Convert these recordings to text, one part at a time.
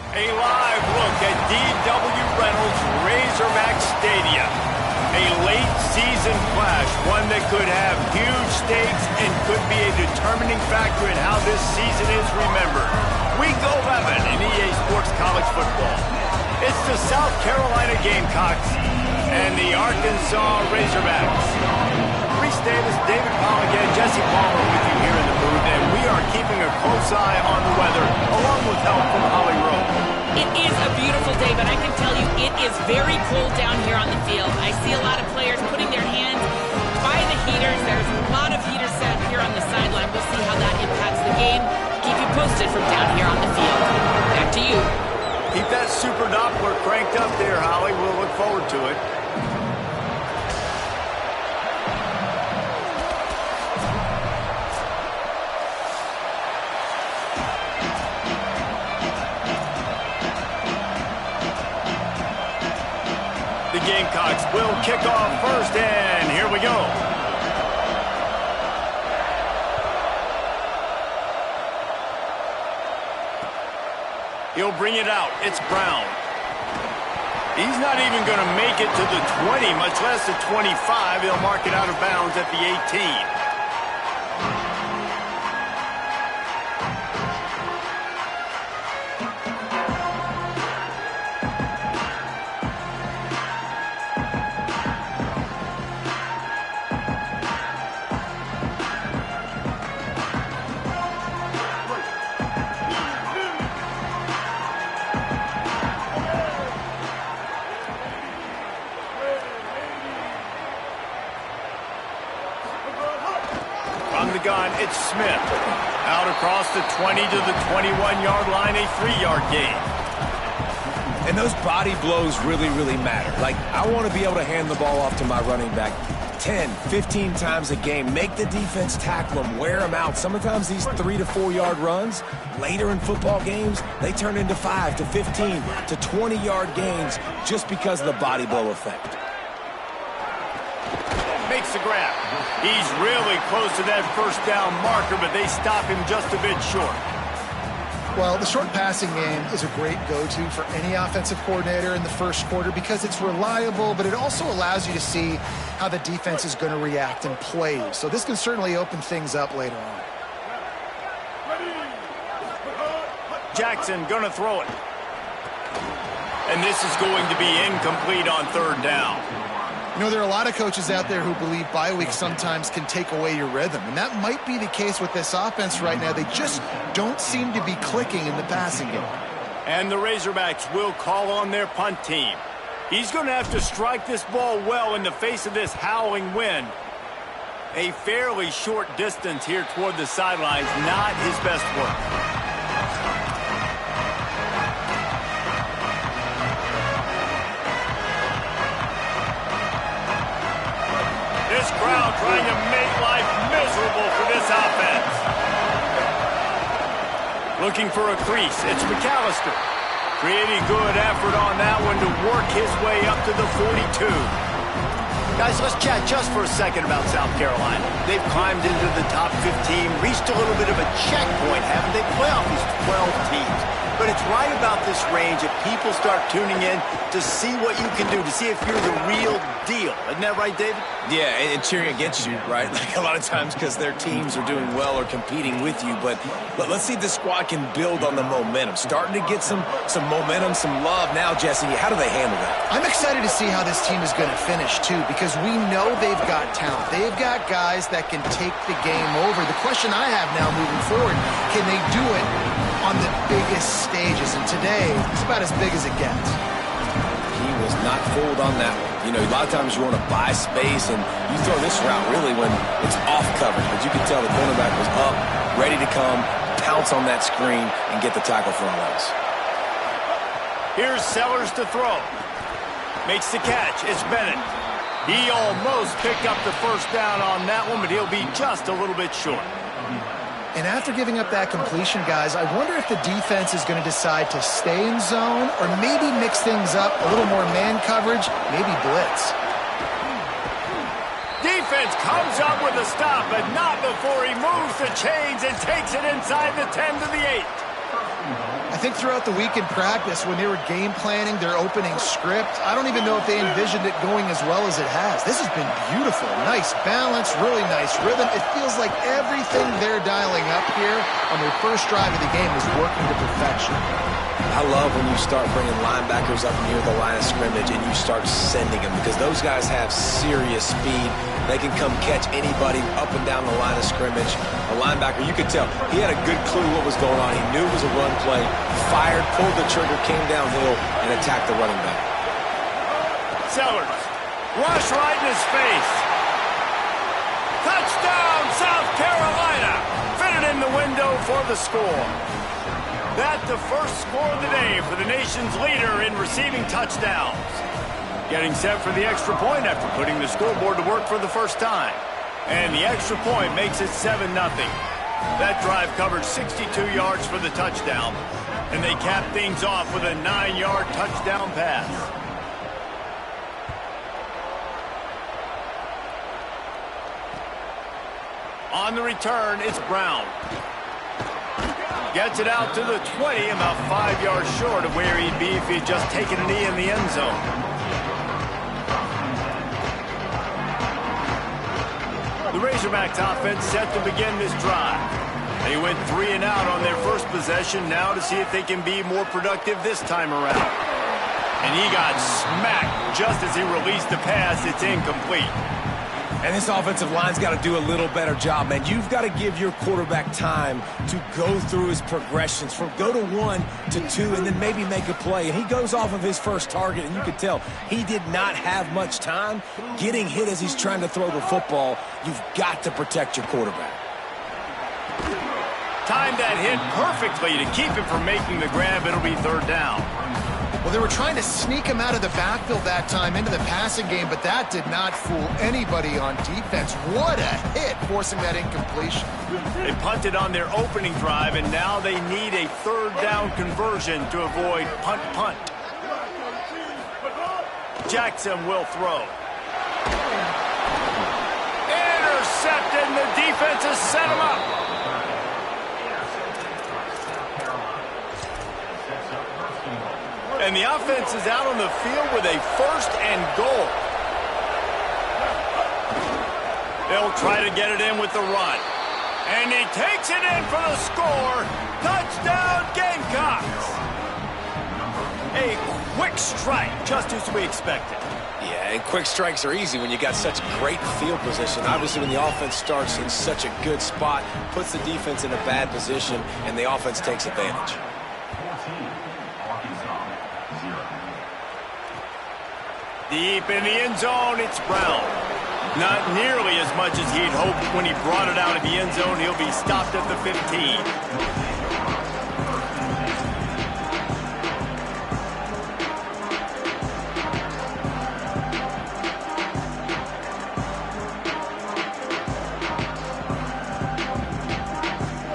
A live look at D.W. Reynolds Razorback Stadium. A late season clash, one that could have huge stakes and could be a determining factor in how this season is remembered. Week 11 in EA Sports College Football. It's the South Carolina Gamecocks and the Arkansas Razorbacks. Reese Davis, David Polligan, Jesse Palmer with you here in the booth, and we are keeping a close eye on the weather, along with help from Holly Rowe. It is a beautiful day, but I can tell you it is very cold down here on the field. I see a lot of players putting their hands by the heaters. There's a lot of heaters set here on the sideline. We'll see how that impacts the game. Keep you posted from down here on the field. Back to you. Keep that Super Doppler cranked up there, Holly. We'll look forward to it. The Gamecocks will kick off first, and here we go. He'll bring it out. It's Brown. He's not even going to make it to the 20, much less the 25. He'll mark it out of bounds at the 18. It's Smith. Out across the 20 to the 21-yard line, a 3-yard gain. And those body blows really, really matter. Like, I want to be able to hand the ball off to my running back 10, 15 times a game. Make the defense tackle them, wear them out. Sometimes these 3 to 4 yard runs, later in football games, they turn into 5 to 15 to 20-yard gains just because of the body blow effect. Makes the grab. He's really close to that first down marker, but they stop him just a bit short. Well, the short passing game is a great go-to for any offensive coordinator in the first quarter because it's reliable, but it also allows you to see how the defense is going to react and play. So this can certainly open things up later on. Jackson going to throw it. And this is going to be incomplete on third down. You know, there are a lot of coaches out there who believe bye weeks sometimes can take away your rhythm, and that might be the case with this offense right now. They just don't seem to be clicking in the passing game. And the Razorbacks will call on their punt team. He's going to have to strike this ball well in the face of this howling wind. A fairly short distance here toward the sidelines, not his best work. This crowd trying to make life miserable for this offense. Looking for a crease. It's McAllister. Pretty good effort on that one to work his way up to the 42. Guys, let's chat just for a second about South Carolina. They've climbed into the top 15, reached a little bit of a checkpoint, haven't they? Playoff these 12 teams. But it's right about this range that people start tuning in to see what you can do, to see if you're the real deal. Isn't that right, David? Yeah, and cheering against you, right? Like a lot of times because their teams are doing well or competing with you. But let's see if this squad can build on the momentum. Starting to get some momentum, some love. Now, Jesse, how do they handle that? I'm excited to see how this team is going to finish, too, because we know they've got talent. They've got guys that can take the game over. The question I have now moving forward, can they do it on the biggest stages? And today, it's about as big as it gets. He was not fooled on that one. You know, a lot of times you want to buy space, and you throw this route really when it's off coverage. But you can tell the cornerback was up, ready to come, pounce on that screen, and get the tackle for a loss. Here's Sellers to throw. Makes the catch. It's Bennett. He almost picked up the first down on that one, but he'll be just a little bit short. And after giving up that completion, guys, I wonder if the defense is going to decide to stay in zone or maybe mix things up, a little more man coverage, maybe blitz. Defense comes up with a stop, but not before he moves the chains and takes it inside the 10 to the 8. I think throughout the week in practice, when they were game planning their opening script, I don't even know if they envisioned it going as well as it has. This has been beautiful. Nice balance, really nice rhythm. It feels like everything they're dialing up here on their first drive of the game is working to perfection. I love when you start bringing linebackers up near the line of scrimmage and you start sending them because those guys have serious speed. They can come catch anybody up and down the line of scrimmage. A linebacker, you could tell, he had a good clue what was going on. He knew it was a run play, fired, pulled the trigger, came downhill, and attacked the running back. Sellers, rush right in his face. Touchdown, South Carolina. Fitted in the window for the score. That's the first score of the day for the nation's leader in receiving touchdowns. Getting set for the extra point after putting the scoreboard to work for the first time. And the extra point makes it 7-0. That drive covered 62 yards for the touchdown. And they capped things off with a 9-yard touchdown pass. On the return, it's Brown. Gets it out to the 20, about 5 yards short of where he'd be if he'd just taken a knee in the end zone. The Razorbacks offense set to begin this drive. They went 3 and out on their first possession, now to see if they can be more productive this time around. And he got smacked just as he released the pass. It's incomplete. And this offensive line's got to do a little better job, man. You've got to give your quarterback time to go through his progressions from go to 1 to 2 and then maybe make a play. And he goes off of his first target, and you can tell he did not have much time getting hit as he's trying to throw the football. You've got to protect your quarterback. Timed that hit perfectly to keep him from making the grab. It'll be third down. Well, they were trying to sneak him out of the backfield that time into the passing game, but that did not fool anybody on defense. What a hit, forcing that incompletion. They punted on their opening drive, and now they need a third down conversion to avoid punt. Jackson will throw. Intercepted, and the defense has set him up. And the offense is out on the field with a 1st and goal. They'll try to get it in with the run. And he takes it in for the score. Touchdown, Gamecocks. A quick strike, just as we expected. Yeah, and quick strikes are easy when you got such great field position. Obviously, when the offense starts in such a good spot, puts the defense in a bad position, and the offense takes advantage. Deep in the end zone, it's Brown. Not nearly as much as he'd hoped when he brought it out of the end zone. He'll be stopped at the 15.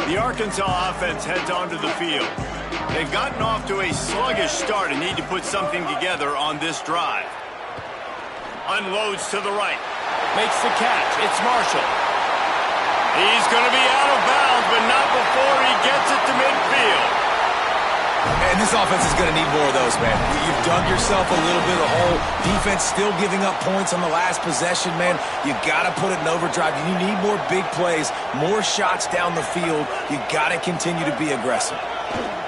The Arkansas offense heads onto the field. They've gotten off to a sluggish start and need to put something together on this drive. Unloads to the right. Makes the catch. It's Marshall. He's going to be out of bounds, but not before he gets it to midfield. And this offense is going to need more of those, man. You've dug yourself a little bit of a hole. Defense still giving up points on the last possession, man. You got to put it in overdrive. You need more big plays, more shots down the field. You got to continue to be aggressive.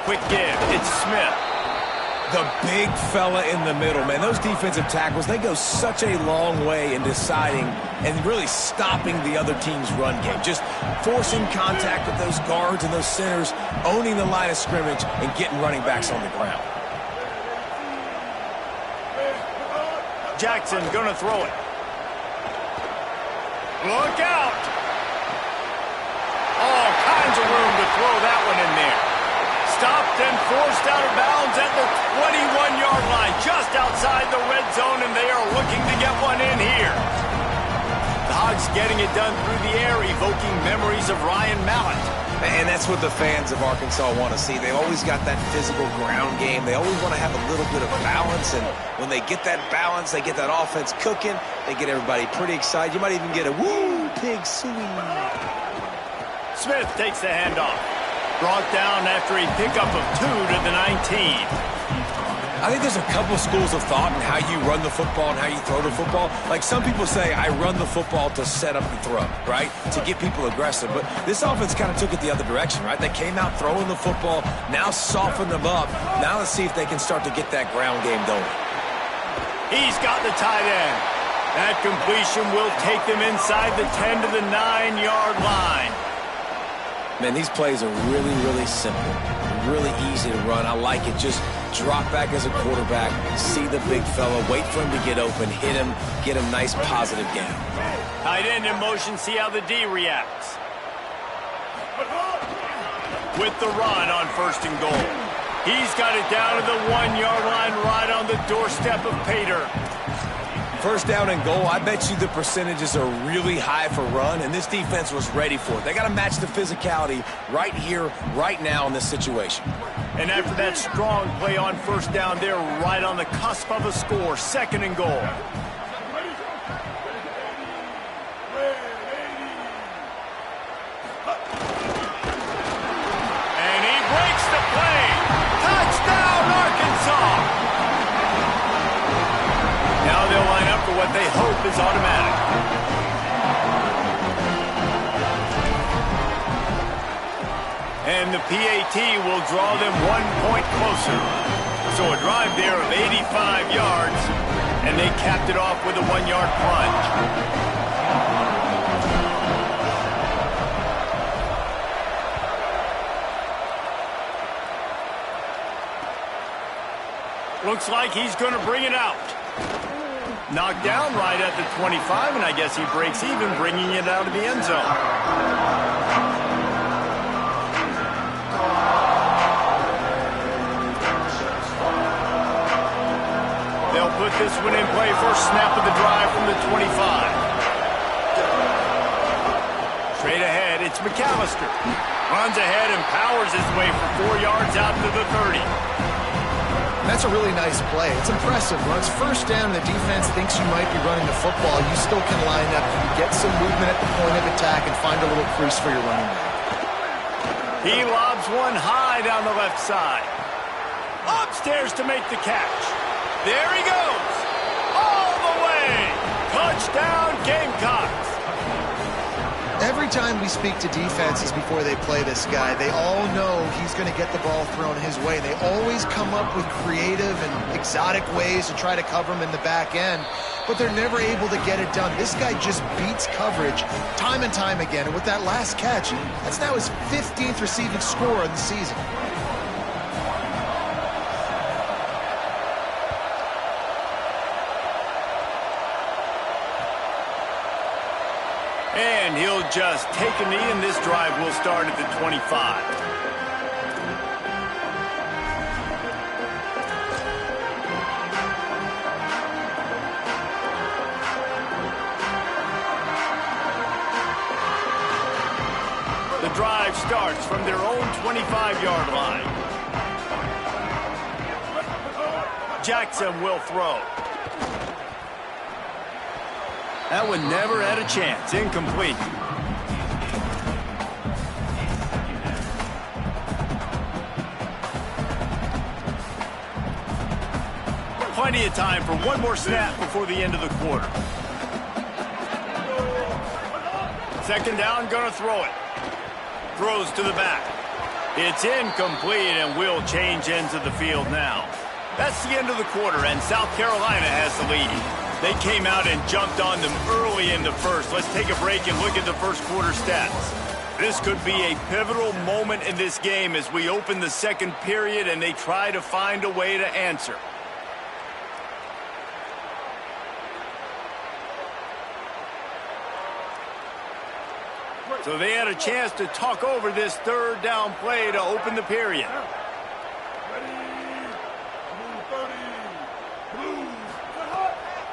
Quick give. It's Smith. The big fella in the middle, man. Those defensive tackles, they go such a long way in deciding and really stopping the other team's run game. Just forcing contact with those guards and those centers, owning the line of scrimmage, and getting running backs on the ground. Jackson gonna throw it. Look out! All kinds of room to throw that one in there. Stopped and forced out of bounds at the 21-yard line, just outside the red zone, and they are looking to get one in here. The Hogs getting it done through the air, evoking memories of Ryan Mallett. And that's what the fans of Arkansas want to see. They always got that physical ground game. They always want to have a little bit of balance, and when they get that balance, they get that offense cooking, they get everybody pretty excited. You might even get a woo, pig suey. Smith takes the handoff. Brought down after a pickup of 2 to the 19. I think there's a couple schools of thought in how you run the football and how you throw the football. Like some people say, I run the football to set up the throw, right? To get people aggressive. But this offense kind of took it the other direction, right? They came out throwing the football, now soften them up. Now let's see if they can start to get that ground game going. He's got the tight end. That completion will take them inside the 10 to the 9-yard line. Man, these plays are really, really simple. Really easy to run. I like it. Just drop back as a quarterback, see the big fella, wait for him to get open, hit him, get a nice positive gain. Tight end in motion, see how the D reacts. With the run on 1st and goal. He's got it down to the 1-yard line right on the doorstep of Pater. 1st down and goal, I bet you the percentages are really high for run, and this defense was ready for it. They got to match the physicality right here, right now in this situation. And after that strong play on 1st down, they're right on the cusp of a score. 2nd and goal. And he breaks the play. Touchdown, Arkansas! Now they'll line up for what they hope is automatic. And the PAT will draw them 1 point closer. So a drive there of 85 yards, and they capped it off with a 1-yard plunge. Looks like he's going to bring it out. Knocked down right at the 25, and I guess he breaks even, bringing it out of the end zone. put this one in play. First snap of the drive from the 25. Straight ahead, it's McAllister. Runs ahead and powers his way for 4 yards out to the 30. That's a really nice play. It's impressive. When it's first down and the defense thinks you might be running the football, you still can line up, get some movement at the point of attack, and find a little crease for your running back. He lobs one high down the left side. Upstairs to make the catch. There he goes. All the way. Touchdown, Gamecocks. Every time we speak to defenses before they play this guy, they all know he's going to get the ball thrown his way. They always come up with creative and exotic ways to try to cover him in the back end, but they're never able to get it done. This guy just beats coverage time and time again, and with that last catch, that's now his 15th receiving score in the season. And he'll just take a knee, and this drive will start at the 25. The drive starts from their own 25-yard line. Jackson will throw. That one never had a chance. Incomplete. Plenty of time for one more snap before the end of the quarter. Second down, gonna throw it. Throws to the back. It's incomplete, and will change ends of the field now. That's the end of the quarter, and South Carolina has the lead. They came out and jumped on them early in the first. Let's take a break and look at the first quarter stats. This could be a pivotal moment in this game as we open the second period and they try to find a way to answer. So they had a chance to talk over this third down play to open the period.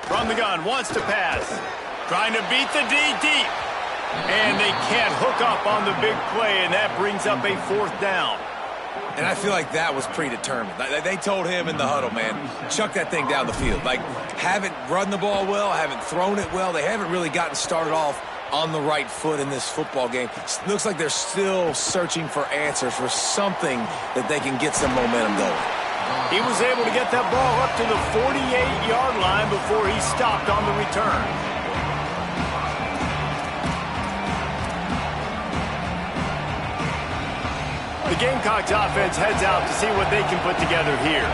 From the gun, wants to pass. Trying to beat the D deep. And they can't hook up on the big play, and that brings up a fourth down. And I feel like that was predetermined. They told him in the huddle, man, chuck that thing down the field. Like, haven't run the ball well, haven't thrown it well. They haven't really gotten started off on the right foot in this football game. Looks like they're still searching for answers, for something that they can get some momentum going. He was able to get that ball up to the 48-yard line before he stopped on the return. The Gamecocks offense heads out to see what they can put together here.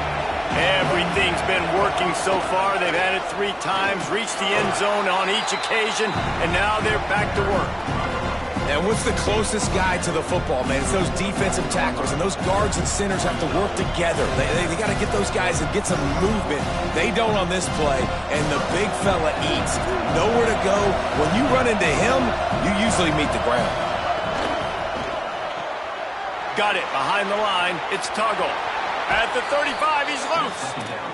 Everything's been working so far. They've had it 3 times, reached the end zone on each occasion, and now they're back to work. And what's the closest guy to the football, man? It's those defensive tackles, and those guards and centers have to work together. They got to get those guys and get some movement. They don't on this play, and the big fella eats. Nowhere to go. When you run into him, you usually meet the ground. Got it behind the line. It's Tuggle. At the 35, he's loose.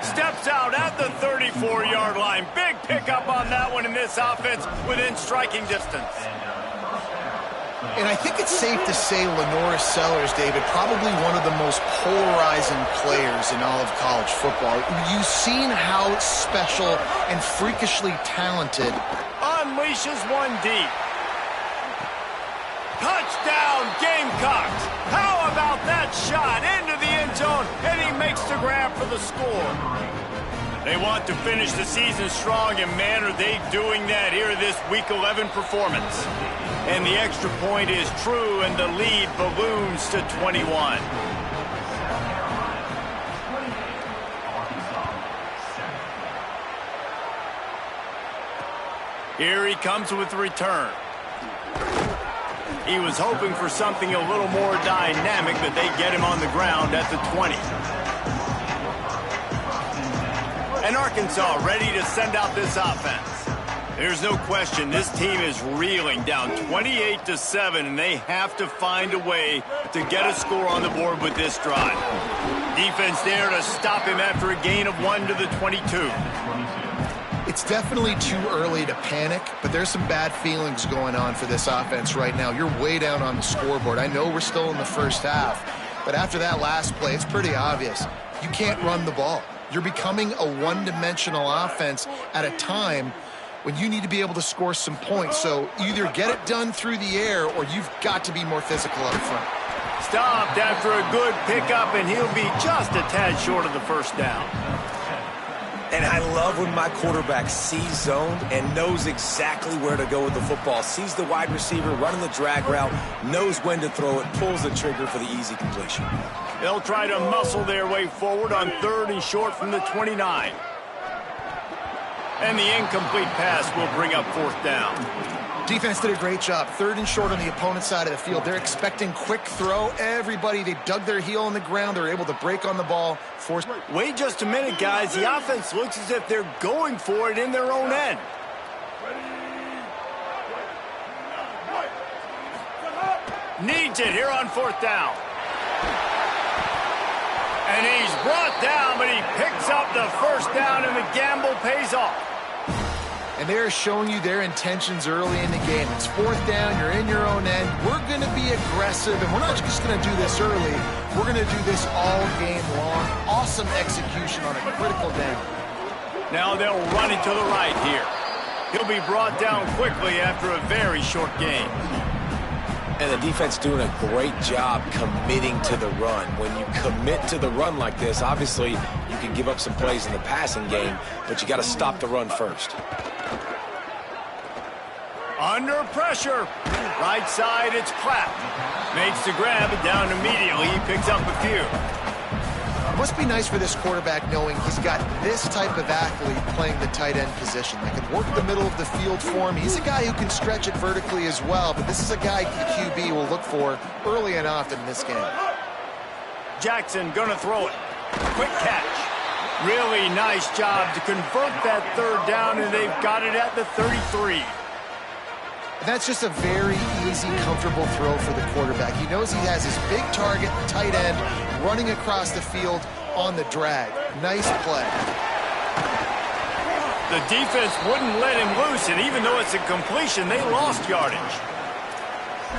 Steps out at the 34-yard line. Big pickup on that one in this offense within striking distance. And I think it's safe to say LaNorris Sellers, David, probably one of the most polarizing players in all of college football. You've seen how special and freakishly talented. Unleashes one deep. Touchdown, Gamecocks. How about that shot into the end zone, and he makes the grab for the score. They want to finish the season strong, and man, are they doing that here in this Week 11 performance. And the extra point is true, and the lead balloons to 21. Here he comes with the return. He was hoping for something a little more dynamic, but they get him on the ground at the 20. And Arkansas ready to send out this offense. There's no question this team is reeling, down 28-7, and they have to find a way to get a score on the board with this drive. Defense there to stop him after a gain of 1 to the 22. It's definitely too early to panic, but there's some bad feelings going on for this offense right now. You're way down on the scoreboard. I know we're still in the first half, but after that last play, it's pretty obvious. You can't run the ball. You're becoming a one-dimensional offense at a time when you need to be able to score some points. So either get it done through the air or you've got to be more physical up front. Stopped after a good pickup, and he'll be just a tad short of the first down. And I love when my quarterback sees zoned and knows exactly where to go with the football. Sees the wide receiver running the drag route, knows when to throw it, pulls the trigger for the easy completion. They'll try to muscle their way forward on 3rd and short from the 29. And the incomplete pass will bring up 4th down. Defense did a great job. 3rd and short on the opponent's side of the field. They're expecting quick throw. Everybody, they dug their heel on the ground. They're able to break on the ball. Wait just a minute, guys. The offense looks as if they're going for it in their own end. Needs it here on 4th down. And he's brought down, but he picks up the 1st down, and the gamble pays off. And they're showing you their intentions early in the game. It's 4th down, you're in your own end. We're going to be aggressive, and we're not just going to do this early. We're going to do this all game long. Awesome execution on a critical down. Now they'll run it to the right here. He'll be brought down quickly after a very short game. And the defense doing a great job committing to the run. When you commit to the run like this, obviously you can give up some plays in the passing game, but you got to stop the run first. Under pressure. Right side, it's Clapp. Makes the grab, and down immediately. He picks up a few. It must be nice for this quarterback knowing he's got this type of athlete playing the tight end position. They can work the middle of the field for him. He's a guy who can stretch it vertically as well, but this is a guy the QB will look for early and often in this game. Jackson gonna throw it. Quick catch. Really nice job to convert that 3rd down, and they've got it at the 33. That's just a very easy, comfortable throw for the quarterback. He knows he has his big target, tight end, running across the field on the drag. Nice play. The defense wouldn't let him loose, and even though it's a completion, they lost yardage.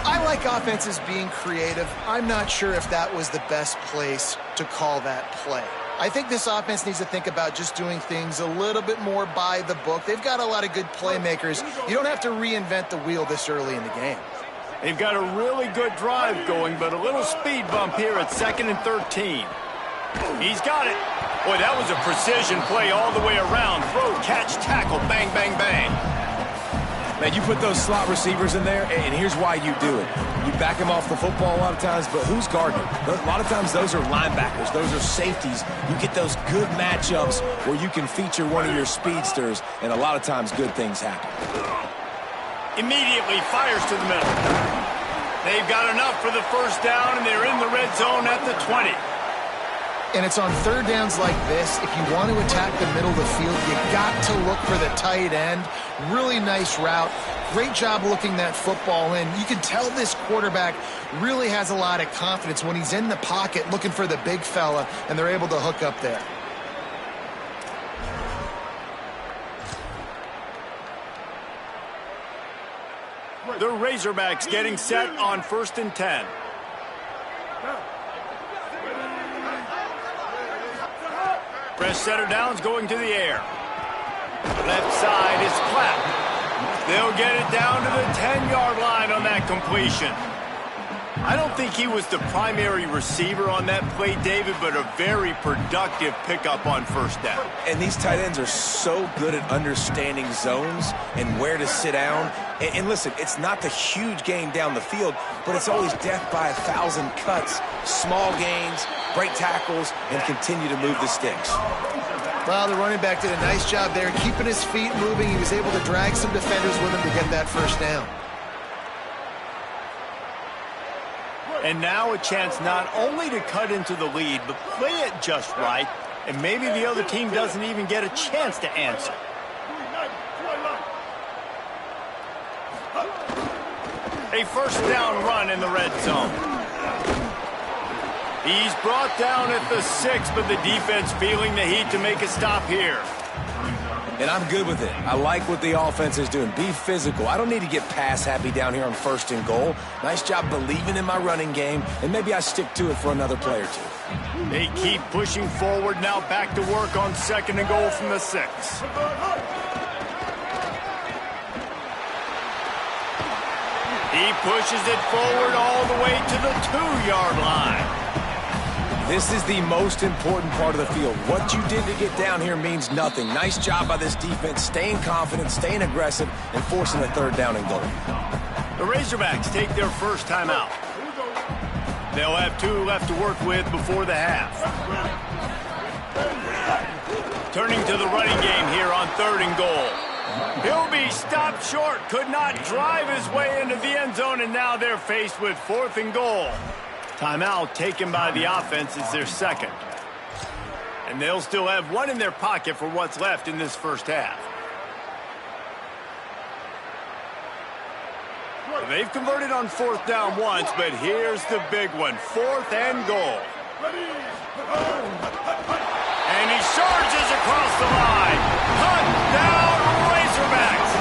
I like offenses being creative. I'm not sure if that was the best place to call that play. I think this offense needs to think about just doing things a little bit more by the book. They've got a lot of good playmakers. You don't have to reinvent the wheel this early in the game. They've got a really good drive going, but a little speed bump here at 2nd and 13. He's got it. Boy, that was a precision play all the way around. Throw, catch, tackle, bang, bang, bang. Man, you put those slot receivers in there, and here's why you do it. You back them off the football a lot of times, but who's guarding them? A lot of times those are linebackers. Those are safeties. You get those good matchups where you can feature one of your speedsters, and a lot of times good things happen. Immediately fires to the middle. They've got enough for the 1st down, and they're in the red zone at the 20. And it's on 3rd downs like this. If you want to attack the middle of the field, you got to look for the tight end. Really nice route. Great job looking that football in. You can tell this quarterback really has a lot of confidence when he's in the pocket looking for the big fella, and they're able to hook up there. The Razorbacks getting set on 1st and 10. Fresh setter downs going to the air. Left side is Clapp. They'll get it down to the 10-yard line on that completion. I don't think he was the primary receiver on that play, David, but a very productive pickup on 1st down. And these tight ends are so good at understanding zones and where to sit down. And listen, it's not the huge gain down the field, but it's always death by 1,000 cuts, small gains, break tackles, and continue to move the sticks. Well, the running back did a nice job there, keeping his feet moving. He was able to drag some defenders with him to get that 1st down. And now a chance not only to cut into the lead, but play it just right, and maybe the other team doesn't even get a chance to answer. A first down run in the red zone. He's brought down at the 6, but the defense feeling the heat to make a stop here. And I'm good with it. I like what the offense is doing. Be physical. I don't need to get pass happy down here on 1st and goal. Nice job believing in my running game, and maybe I stick to it for another play or two. They keep pushing forward, now back to work on 2nd and goal from the 6. He pushes it forward all the way to the 2-yard line. This is the most important part of the field. What you did to get down here means nothing. Nice job by this defense, staying confident, staying aggressive, and forcing the 3rd down and goal. The Razorbacks take their first time out. They'll have 2 left to work with before the half. Turning to the running game here on 3rd and goal. He'll be stopped short, could not drive his way into the end zone, and now they're faced with 4th and goal. Timeout taken by the offense is their 2nd. And they'll still have 1 in their pocket for what's left in this first half. Well, they've converted on 4th down once, but here's the big one, 4th and goal. And he charges across the line. Touchdown, Razorbacks!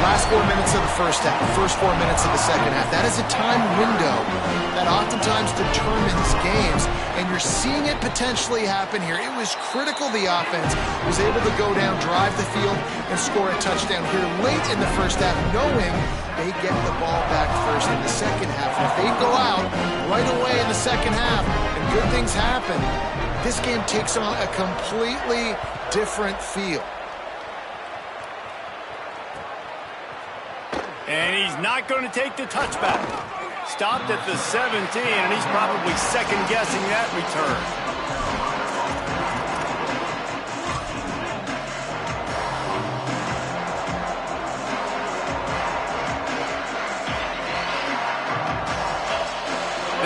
Last 4 minutes of the first half, first 4 minutes of the second half. That is a time window that oftentimes determines games, and you're seeing it potentially happen here. It was critical the offense was able to go down, drive the field, and score a touchdown here late in the first half, knowing they get the ball back first in the second half. And if they go out right away in the second half and good things happen, this game takes on a completely different feel. And he's not going to take the touchback. Stopped at the 17, and he's probably second-guessing that return.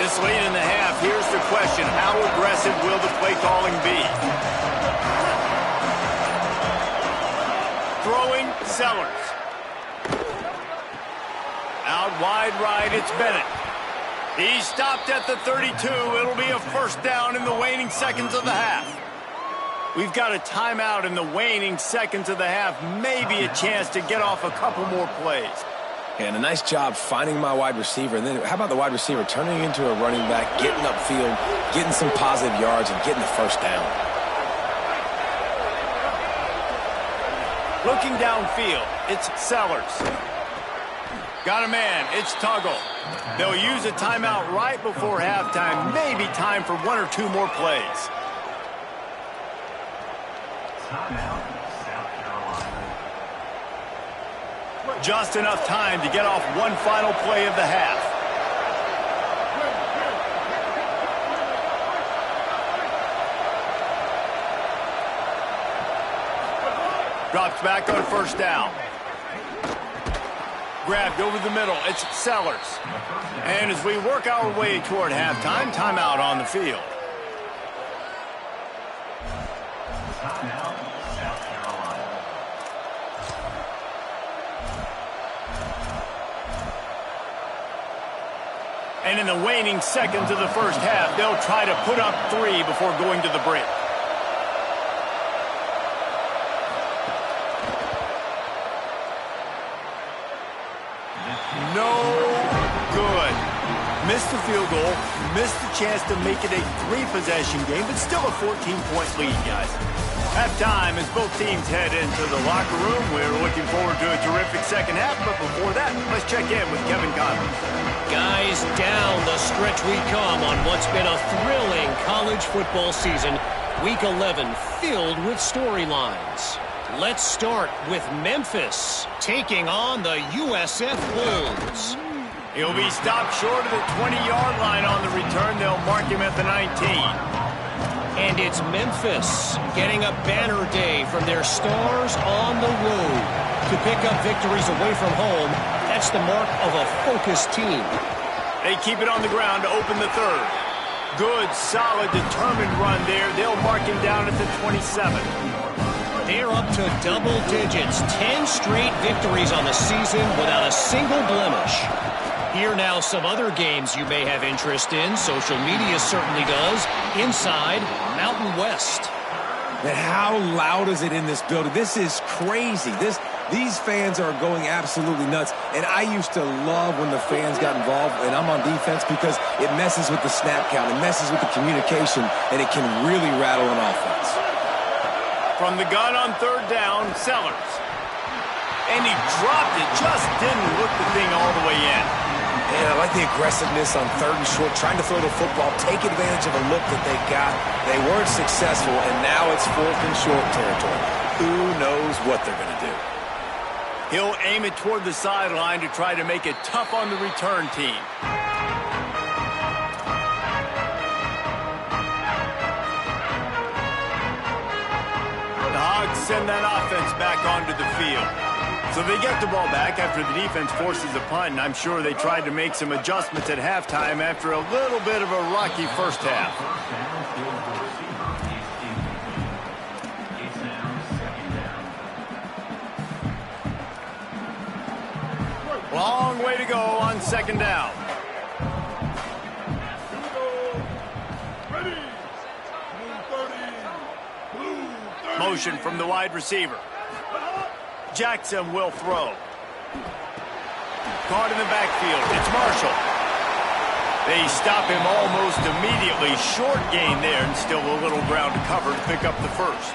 This late in the half, here's the question. How aggressive will the play calling be? Throwing, Sellers. Out wide right, it's Bennett. He stopped at the 32. It'll be a first down in the waning seconds of the half. We've got a timeout in the waning seconds of the half. Maybe a chance to get off a couple more plays. And a nice job finding my wide receiver. And then how about the wide receiver turning into a running back, getting upfield, getting some positive yards, and getting the first down. Looking downfield, it's Sellers. Got a man, it's Tuggle. They'll use a timeout right before halftime. Maybe time for 1 or 2 more plays. Just enough time to get off one final play of the half. Drops back on first down. Grabbed over the middle, it's Sellers. And as we work our way toward halftime, timeout on the field. And in the waning seconds of the first half, they'll try to put up 3 before going to the break. No good. Missed the field goal, missed the chance to make it a 3-possession game, but still a 14-point lead, guys. Halftime as both teams head into the locker room. We're looking forward to a terrific second half, but before that, let's check in with Kevin Conley. Guys, down the stretch we come on what's been a thrilling college football season. Week 11 filled with storylines. Let's start with Memphis taking on the USF Bulls. He'll be stopped short of the 20-yard line on the return. They'll mark him at the 19. And it's Memphis getting a banner day from their stars on the road. To pick up victories away from home, that's the mark of a focused team. They keep it on the ground to open the third. Good, solid, determined run there. They'll mark him down at the 27. They're up to double digits. 10 straight victories on the season without a single blemish. Here now some other games you may have interest in. Social media certainly does. Inside Mountain West. And how loud is it in this building? This is crazy. These fans are going absolutely nuts. And I used to love when the fans got involved, and I'm on defense, because it messes with the snap count. It messes with the communication, and it can really rattle an offense. From the gun on third down, Sellers. And he dropped it, just didn't look the thing all the way in. And I like the aggressiveness on third and short, trying to throw the football, take advantage of a look that they got. They weren't successful, and now it's fourth and short territory. Who knows what they're going to do? He'll aim it toward the sideline to try to make it tough on the return team. The Hogs send that offense back onto the field. So they get the ball back after the defense forces a punt, and I'm sure they tried to make some adjustments at halftime after a little bit of a rocky first half. Long way to go on second down. Motion from the wide receiver. Jackson will throw. Caught in the backfield. It's Marshall. They stop him almost immediately. Short gain there, and still a little ground to cover to pick up the first.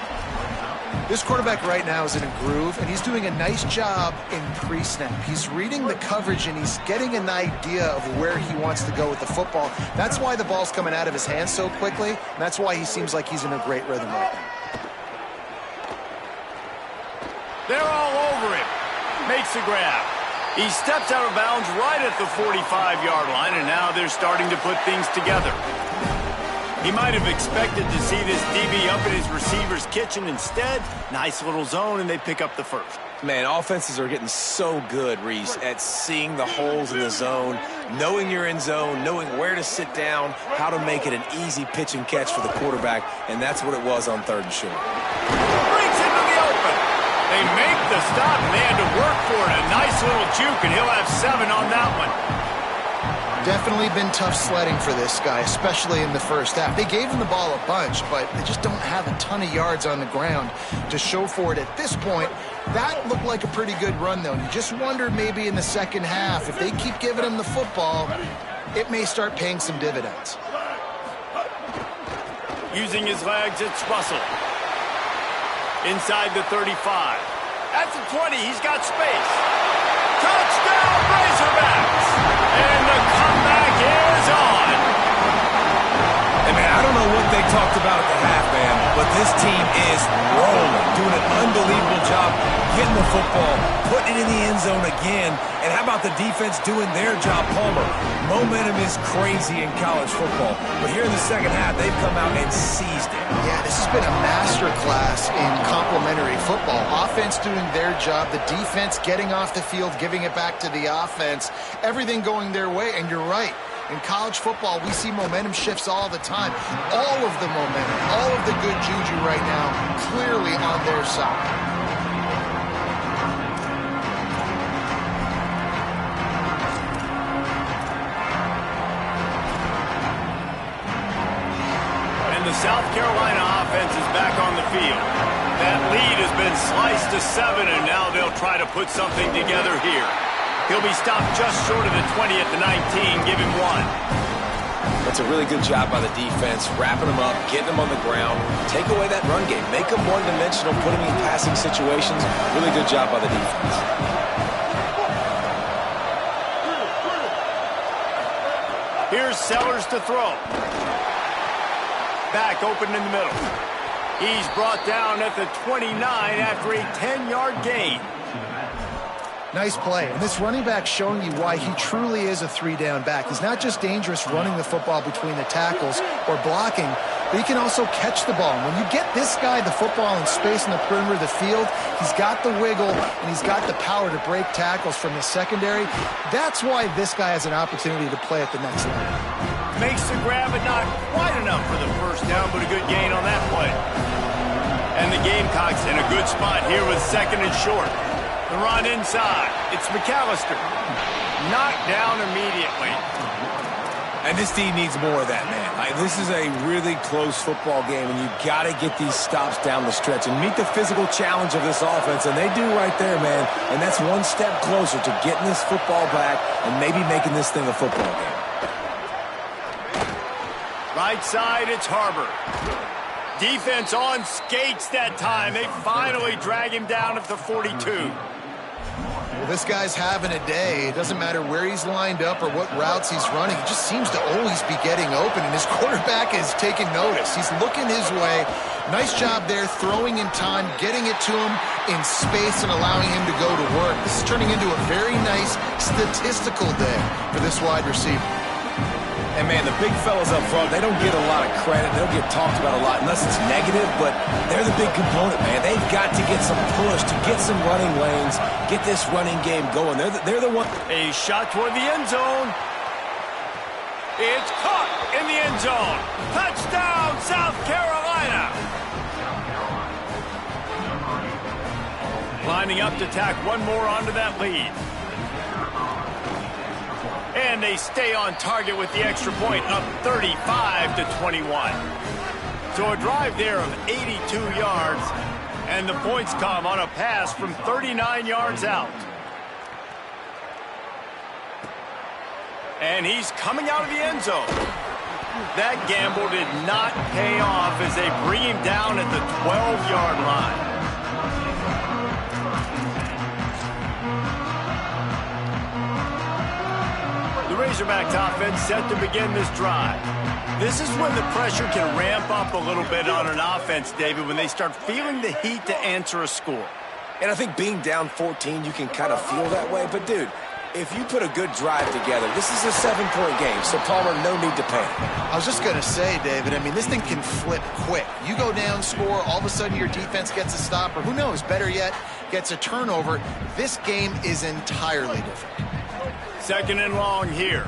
This quarterback right now is in a groove, and he's doing a nice job in pre-snap. He's reading the coverage, and he's getting an idea of where he wants to go with the football. That's why the ball's coming out of his hands so quickly, and that's why he seems like he's in a great rhythm right now. They're all over him. Makes the grab. He steps out of bounds right at the 45-yard line, and now they're starting to put things together. He might have expected to see this DB up in his receiver's kitchen. Instead, nice little zone, and they pick up the first. Man, offenses are getting so good, Reese, at seeing the holes in the zone, knowing you're in zone, knowing where to sit down, how to make it an easy pitch and catch for the quarterback, and that's what it was on third and short. Breaks into the open. They make the stop, and they had to work for it. A nice little juke, and he'll have 7 on that one. Definitely been tough sledding for this guy, especially in the first half. They gave him the ball a bunch, but they just don't have a ton of yards on the ground to show for it at this point. That looked like a pretty good run, though. You just wonder maybe in the second half, if they keep giving him the football, it may start paying some dividends. Using his legs, it's Russell. Inside the 35. At the 20, he's got space. Touchdown, Razorbacks! And the comeback is on. Hey, man, I don't know what they talked about at the half, man, but this team is rolling, doing an unbelievable job getting the football, putting it in the end zone again. And how about the defense doing their job, Palmer? Momentum is crazy in college football, but here in the second half, they've come out and seized it. Yeah, this has been a masterclass in complementary football. Offense doing their job, the defense getting off the field, giving it back to the offense, everything going their way, and you're right. In college football, we see momentum shifts all the time. All of the momentum, all of the good juju right now, clearly on their side. And the South Carolina offense is back on the field. That lead has been sliced to 7, and now they'll try to put something together here. He'll be stopped just short of the 20 at the 19. Give him 1. That's a really good job by the defense, wrapping them up, getting them on the ground. Take away that run game. Make them one-dimensional, put them in passing situations. Really good job by the defense. Here's Sellers to throw. Back open in the middle. He's brought down at the 29 after a 10-yard gain. Nice play. And this running back showing you why he truly is a 3-down back. He's not just dangerous running the football between the tackles or blocking, but he can also catch the ball. And when you get this guy the football in space in the perimeter of the field, he's got the wiggle and he's got the power to break tackles from the secondary. That's why this guy has an opportunity to play at the next level. Makes the grab, but not quite enough for the first down, but a good gain on that play. And the Gamecocks in a good spot here with 2nd and short. The run inside. It's McAllister. Knocked down immediately. And this team needs more of that, man. This is a really close football game, and you've got to get these stops down the stretch and meet the physical challenge of this offense, and they do right there, man. And that's one step closer to getting this football back and maybe making this thing a football game. Right side, it's Harbor. Defense on skates that time. They finally drag him down at the 42. Well, this guy's having a day. It doesn't matter where he's lined up or what routes he's running. He just seems to always be getting open, and his quarterback is taking notice. He's looking his way. Nice job there, throwing in time, getting it to him in space and allowing him to go to work. This is turning into a very nice statistical day for this wide receiver. And, man, the big fellas up front, they don't get a lot of credit. They don't get talked about a lot unless it's negative, but they're the big component, man. They've got to get some push, to get some running lanes, get this running game going. They're the one. A shot toward the end zone. It's caught in the end zone. Touchdown, South Carolina. Lining up to tack one more onto that lead. And they stay on target with the extra point, up 35-21. So a drive there of 82 yards, and the points come on a pass from 39 yards out. And he's coming out of the end zone. That gamble did not pay off as they bring him down at the 12-yard line. The Razorbacks offense set to begin this drive. This is when the pressure can ramp up a little bit on an offense, David, when they start feeling the heat to answer a score. And I think being down 14, you can kind of feel that way. But, dude, if you put a good drive together, this is a 7-point game, so Palmer, no need to panic. I was just going to say, David, I mean, this thing can flip quick. You go down, score, all of a sudden your defense gets a stop, or who knows, better yet, gets a turnover. This game is entirely different. 2nd and long here.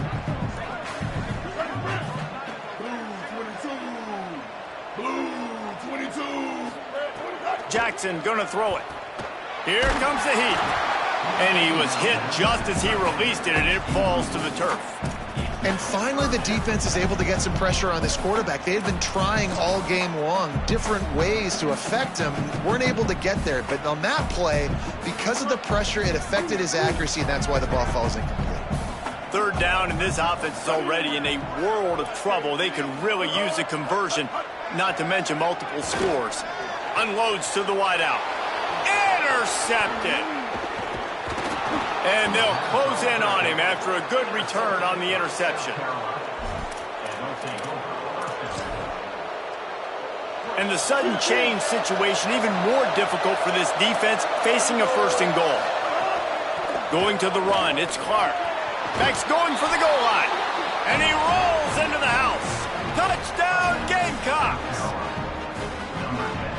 Blue 22. Jackson gonna throw it. Here comes the heat. And he was hit just as he released it, and it falls to the turf. And finally, the defense is able to get some pressure on this quarterback. They had been trying all game long different ways to affect him. Weren't able to get there. But on that play, because of the pressure, it affected his accuracy, and that's why the ball falls incomplete. 3rd down, and this offense is already in a world of trouble. They could really use a conversion, not to mention multiple scores. Unloads to the wideout. Intercepted. And they'll close in on him after a good return on the interception. And the sudden change situation even more difficult for this defense facing a 1st and goal. Going to the run, it's Clark. Beck's going for the goal line. And he rolls into the house. Touchdown, Gamecocks!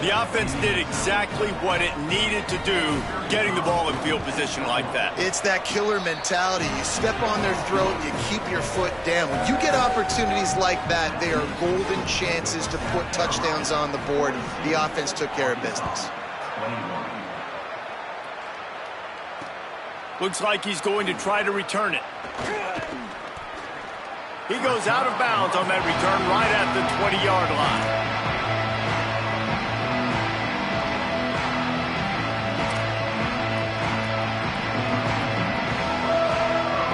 The offense did exactly what it needed to do, getting the ball in field position like that. It's that killer mentality. You step on their throat, you keep your foot down. When you get opportunities like that, they are golden chances to put touchdowns on the board. The offense took care of business. Looks like he's going to try to return it. He goes out of bounds on that return right at the 20-yard line.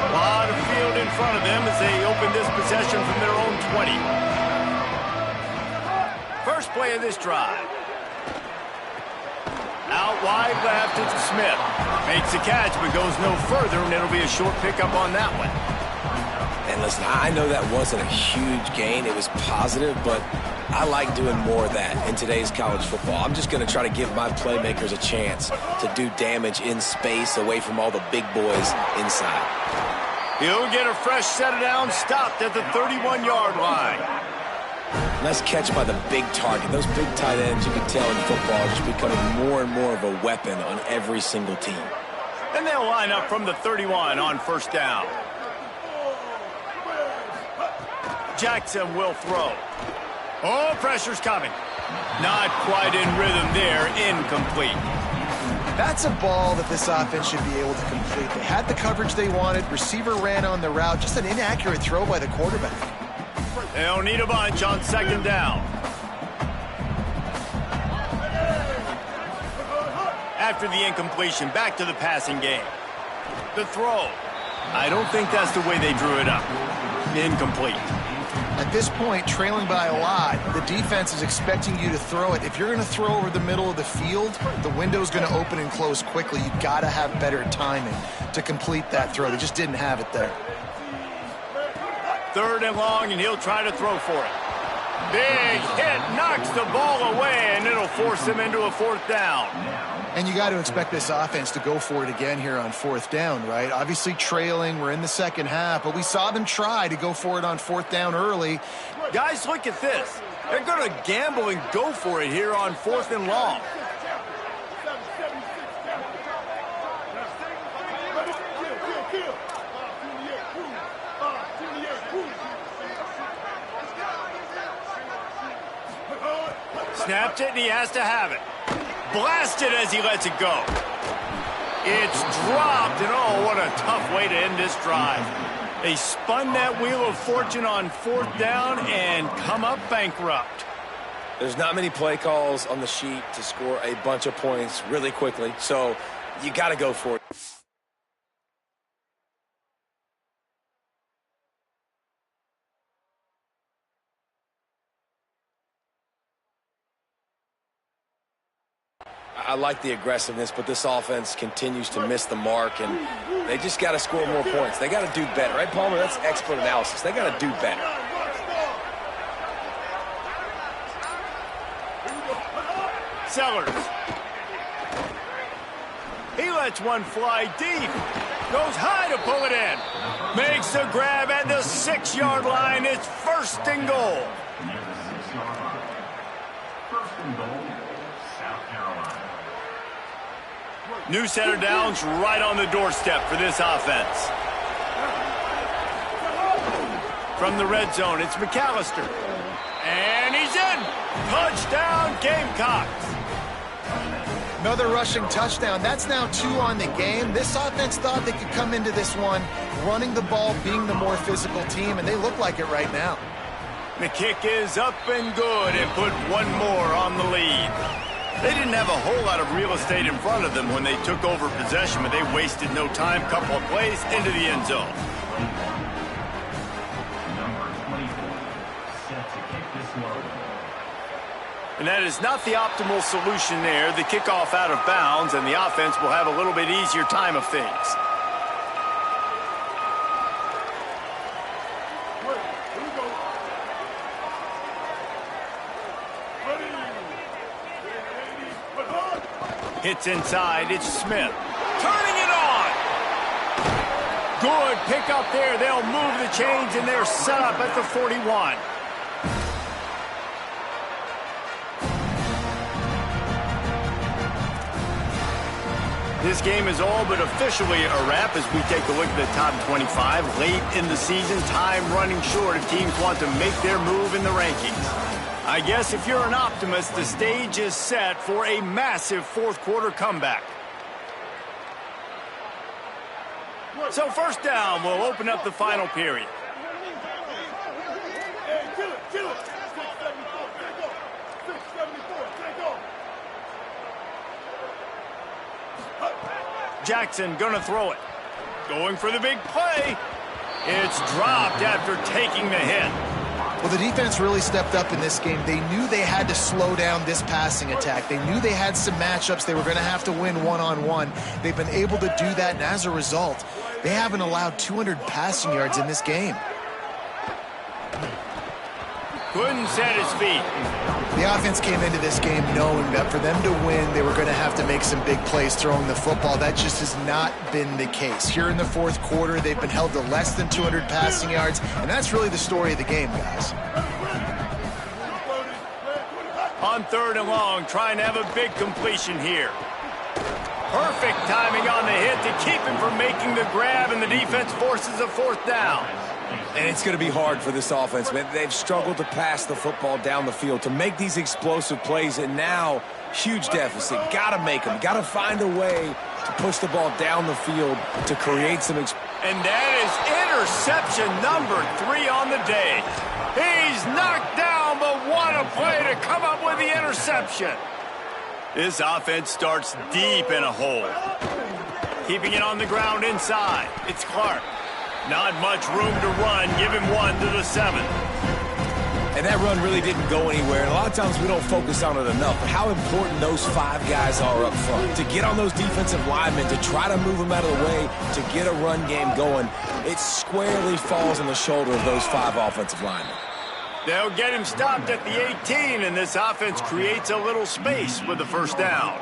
A lot of field in front of them as they open this possession from their own 20. First play of this drive. Out wide left, it's Smith. Makes the catch, but goes no further, and it'll be a short pickup on that one. And listen, I know that wasn't a huge gain. It was positive, but I like doing more of that in today's college football. I'm just going to try to give my playmakers a chance to do damage in space away from all the big boys inside. He'll get a fresh set of downs, stopped at the 31-yard line. Nice catch by the big target. Those big tight ends, you can tell in football, are just becoming more and more of a weapon on every single team. And they'll line up from the 31 on 1st down. Jackson will throw. Oh, pressure's coming. Not quite in rhythm there, incomplete. That's a ball that this offense should be able to complete. They had the coverage they wanted. Receiver ran on the route. Just an inaccurate throw by the quarterback. They'll need a bunch on second down. After the incompletion, back to the passing game. The throw. I don't think that's the way they drew it up. Incomplete. At this point, trailing by a lot, the defense is expecting you to throw it. If you're going to throw over the middle of the field, the window's going to open and close quickly. You've got to have better timing to complete that throw. They just didn't have it there. 3rd and long, and he'll try to throw for it. Big hit, knocks the ball away, and it'll force him into a 4th down. And you got to expect this offense to go for it again here on 4th down, right? Obviously trailing, we're in the second half, but we saw them try to go for it on 4th down early. Guys, look at this. They're going to gamble and go for it here on 4th and long. Snapped it, and he has to have it. Blasted as he lets it go. It's dropped, and oh, what a tough way to end this drive. They spun that wheel of fortune on 4th down and come up bankrupt. There's not many play calls on the sheet to score a bunch of points really quickly, so you got to go for it. I like the aggressiveness, but this offense continues to miss the mark, and they just got to score more points. They got to do better, right, Palmer? That's expert analysis. They got to do better. Sellers. He lets one fly deep. Goes high to pull it in. Makes the grab at the 6-yard line. It's 1st and goal. New set of downs right on the doorstep for this offense. From the red zone, it's McAllister. And he's in. Touchdown, Gamecocks. Another rushing touchdown. That's now 2 on the game. This offense thought they could come into this one running the ball, being the more physical team, and they look like it right now. The kick is up and good, and put one more on the lead. They didn't have a whole lot of real estate in front of them when they took over possession, but they wasted no time. Couple of plays into the end zone. And that is not the optimal solution there. The kickoff out of bounds, and the offense will have a little bit easier time of things. Hits inside, it's Smith. Turning it on! Good pick up there. They'll move the chains, and they're set up at the 41. This game is all but officially a wrap as we take a look at the top 25. Late in the season, time running short if teams want to make their move in the rankings. I guess if you're an optimist, the stage is set for a massive 4th quarter comeback. So 1st down will open up the final period. Jackson gonna throw it. Going for the big play. It's dropped after taking the hit. Well, the defense really stepped up in this game. They knew they had to slow down this passing attack. They knew they had some matchups they were going to have to win one-on-one. They've been able to do that, and as a result, they haven't allowed 200 passing yards in this game. Couldn't set his feet. The offense came into this game knowing that for them to win, they were going to have to make some big plays throwing the football. That just has not been the case. Here in the 4th quarter, they've been held to less than 200 passing yards, and that's really the story of the game, guys. On 3rd and long, trying to have a big completion here. Perfect timing on the hit to keep him from making the grab, and the defense forces a 4th down. And it's going to be hard for this offense, man. They've struggled to pass the football down the field, to make these explosive plays, and now huge deficit. Got to make them. Got to find a way to push the ball down the field to create some. And that is interception number 3 on the day. He's knocked down, but what a play to come up with the interception. This offense starts deep in a hole. Keeping it on the ground inside. It's Clark. Not much room to run. Give him 1 to the 7. And that run really didn't go anywhere. And a lot of times we don't focus on it enough. But how important those 5 guys are up front. To get on those defensive linemen, to try to move them out of the way, to get a run game going, it squarely falls on the shoulder of those 5 offensive linemen. They'll get him stopped at the 18, and this offense creates a little space with the first down.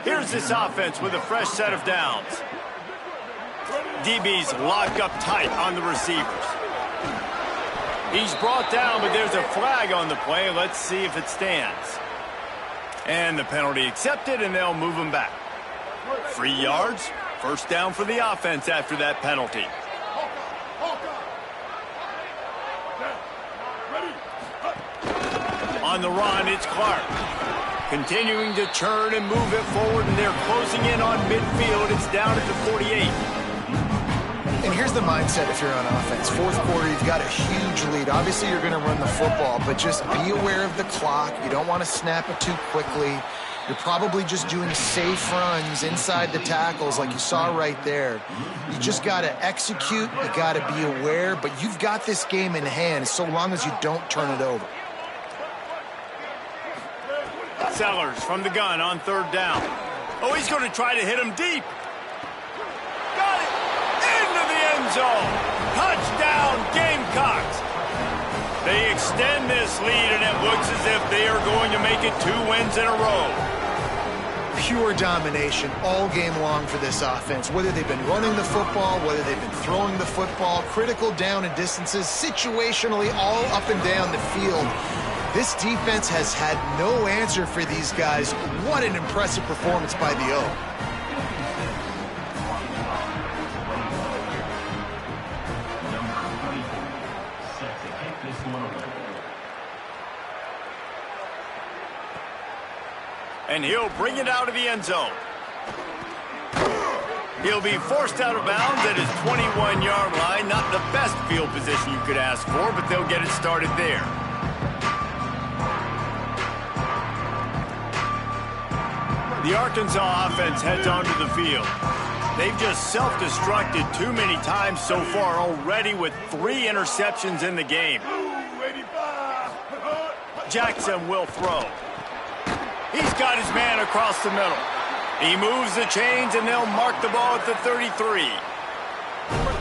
Here's this offense with a fresh set of downs. DBs lock up tight on the receivers. He's brought down, but there's a flag on the play. Let's see if it stands. And the penalty accepted, and they'll move him back. 3 yards, first down for the offense after that penalty. On the run, it's Clark. Continuing to turn and move it forward, and they're closing in on midfield. It's down at the 48. And here's the mindset if you're on offense. Fourth quarter, you've got a huge lead. Obviously, you're going to run the football, but just be aware of the clock. You don't want to snap it too quickly. You're probably just doing safe runs inside the tackles like you saw right there. You just got to execute. You got to be aware, but you've got this game in hand so long as you don't turn it over. Sellers from the gun on 3rd down. Oh, he's going to try to hit him deep. Got it! Into the end zone. Touchdown, Gamecocks. They extend this lead, and it looks as if they are going to make it 2 wins in a row. Pure domination all game long for this offense. Whether they've been running the football, whether they've been throwing the football, critical down and distances, situationally all up and down the field. This defense has had no answer for these guys. What an impressive performance by the O. And he'll bring it out of the end zone. He'll be forced out of bounds at his 21-yard line. Not the best field position you could ask for, but they'll get it started there. The Arkansas offense heads onto the field. They've just self-destructed too many times so far already with 3 interceptions in the game. Jackson will throw. He's got his man across the middle. He moves the chains, and they'll mark the ball at the 33.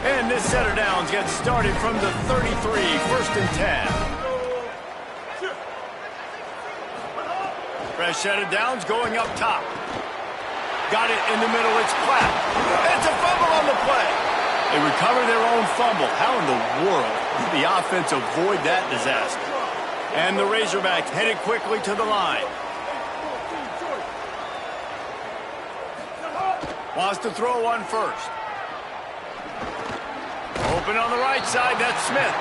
And this set of downs gets started from the 33, 1st and 10. Fresh set of downs going up top. Got it in the middle. It's Platt. It's a fumble on the play. They recover their own fumble. How in the world did the offense avoid that disaster? And the Razorbacks headed quickly to the line. Wants to throw one first. Open on the right side. That's Smith.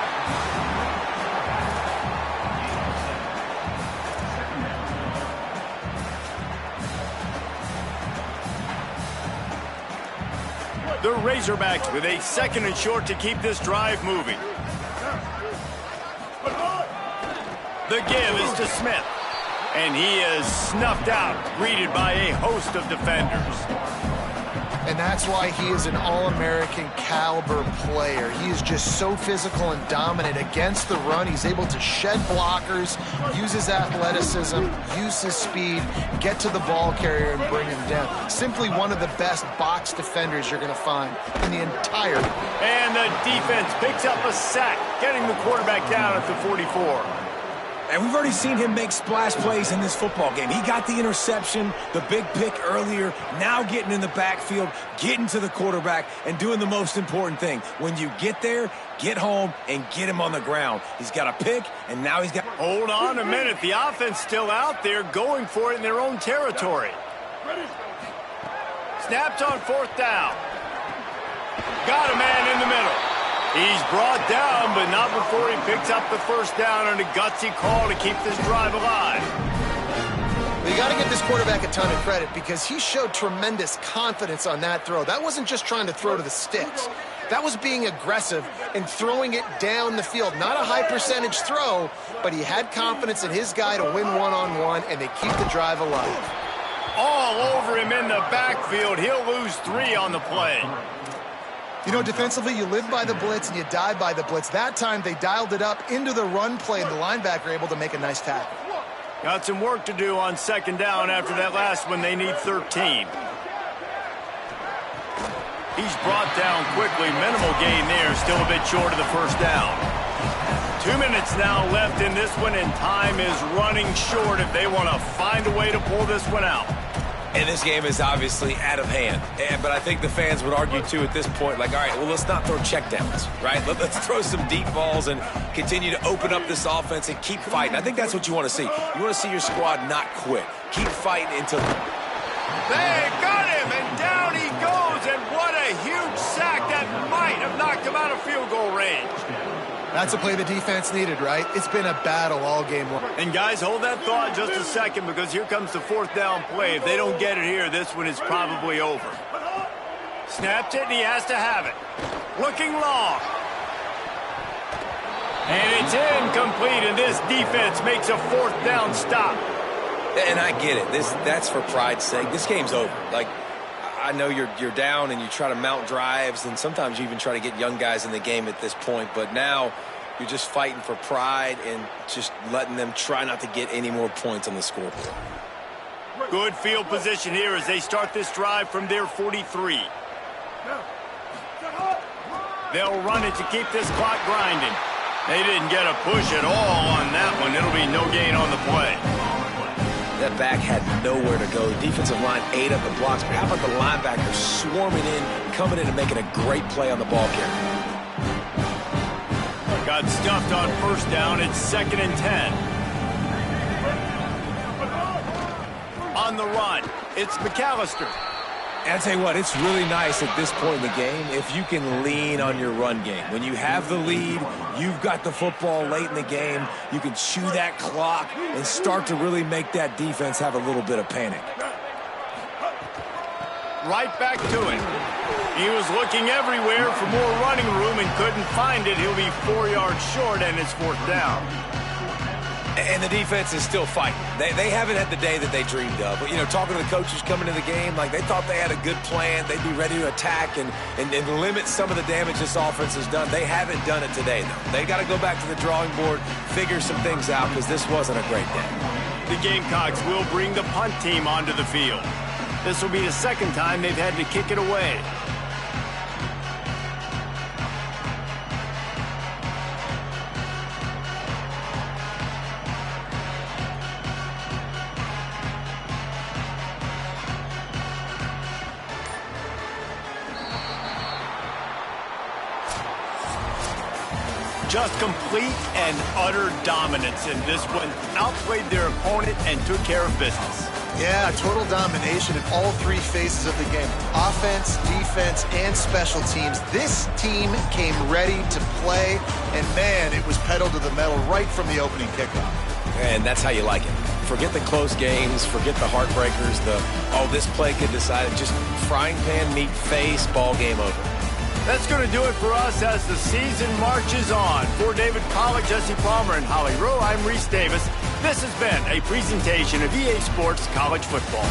The Razorbacks with a 2nd and short to keep this drive moving. The give is to Smith. And he is snuffed out, greeted by a host of defenders. And that's why he is an All-American caliber player. He is just so physical and dominant against the run. He's able to shed blockers, use his athleticism, use his speed, get to the ball carrier and bring him down. Simply one of the best box defenders you're going to find in the entire. And the defense picks up a sack, getting the quarterback down at the 44. And we've already seen him make splash plays in this football game. He got the interception, the big pick earlier, now getting in the backfield, getting to the quarterback, and doing the most important thing. When you get there, get home, and get him on the ground. He's got a pick, and now he's got... Hold on a minute. The offense still out there going for it in their own territory. Snapped on 4th down. Got a man in the middle. He's brought down, but not before he picks up the first down on a gutsy call to keep this drive alive. You got to give this quarterback a ton of credit because he showed tremendous confidence on that throw. That wasn't just trying to throw to the sticks. That was being aggressive and throwing it down the field. Not a high percentage throw, but he had confidence in his guy to win one-on-one, and they keep the drive alive. All over him in the backfield. He'll lose 3 on the play. You know, defensively, you live by the blitz and you die by the blitz. That time, they dialed it up into the run play, and the linebacker able to make a nice tackle. Got some work to do on second down after that last one. They need 13. He's brought down quickly. Minimal gain there. Still a bit short of the first down. 2 minutes now left in this one, and time is running short if they want to find a way to pull this one out. And this game is obviously out of hand. But I think the fans would argue, too, at this point, like, all right, well, let's not throw checkdowns, right? Let's throw some deep balls and continue to open up this offense and keep fighting. I think that's what you want to see. You want to see your squad not quit. Keep fighting until... They got him, and down he goes, and what a huge sack that might have knocked him out of field goal range. That's a play the defense needed, right? It's been a battle all game long. And guys, hold that thought just a second, because here comes the fourth down play. If they don't get it here, this one is probably over. Snapped it, and he has to have it. Looking long. And it's incomplete, and this defense makes a fourth down stop. And I get it. That's for pride's sake. This game's over. Like, I know you're down and you try to mount drives, and sometimes you even try to get young guys in the game at this point. But now you're just fighting for pride and just letting them try not to get any more points on the scoreboard. Good field position here as they start this drive from their 43. They'll run it to keep this clock grinding. They didn't get a push at all on that one. It'll be no gain on the play. That back had nowhere to go. The defensive line ate up the blocks, but how about the linebackers swarming in, coming in and making a great play on the ball carrier? Got stuffed on first down. It's 2nd and 10. On the run, it's McAllister. And I'll tell you what, it's really nice at this point in the game if you can lean on your run game. When you have the lead, you've got the football late in the game, you can chew that clock and start to really make that defense have a little bit of panic. Right back to it. He was looking everywhere for more running room and couldn't find it. He'll be 4 yards short, and it's 4th down. And the defense is still fighting. They haven't had the day that they dreamed of. But, you know, talking to the coaches coming into the game, like they thought they had a good plan. They'd be ready to attack and limit some of the damage this offense has done. They haven't done it today, though. They got to go back to the drawing board, figure some things out, because this wasn't a great day. The Gamecocks will bring the punt team onto the field. This will be the second time they've had to kick it away. Just complete and utter dominance in this one. Outplayed their opponent and took care of business. Yeah, total domination in all 3 phases of the game. Offense, defense, and special teams. This team came ready to play, and man, it was pedal to the metal right from the opening kickoff. And that's how you like it. Forget the close games, forget the heartbreakers, this play could decide it. Just frying pan, meat face, ball game over. That's going to do it for us as the season marches on. For David Pollack, Jesse Palmer, and Holly Rowe, I'm Reese Davis. This has been a presentation of EA Sports College Football.